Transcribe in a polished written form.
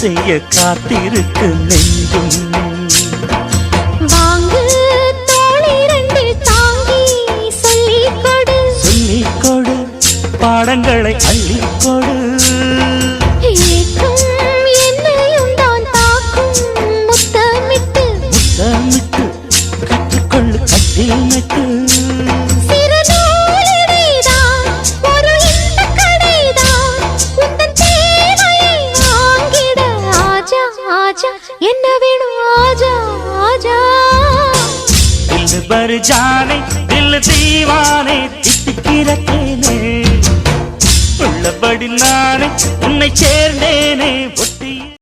செய்ய காத்திருக்கு நெஞ்சும். வாங்கு தோளை ரெண்டு தாங்கி சொல்லிக்கொடு, சொல்லிக்கொடு பாடங்களை அள்ளிக்கொடு. ஏக்கும் என்னையும் தான் தாக்கும் முத்தமிட்டு, முத்தமிட்டு கற்றுக்கொள்ளு கட்டில் நட்டு. என்ன வேணும் ஆஜா ஆஜா. दिल भर जाने दिल दीवाने தித்திக்கிறேனே உள்ளபடி நானே உன்னை சேர்ந்தேனே.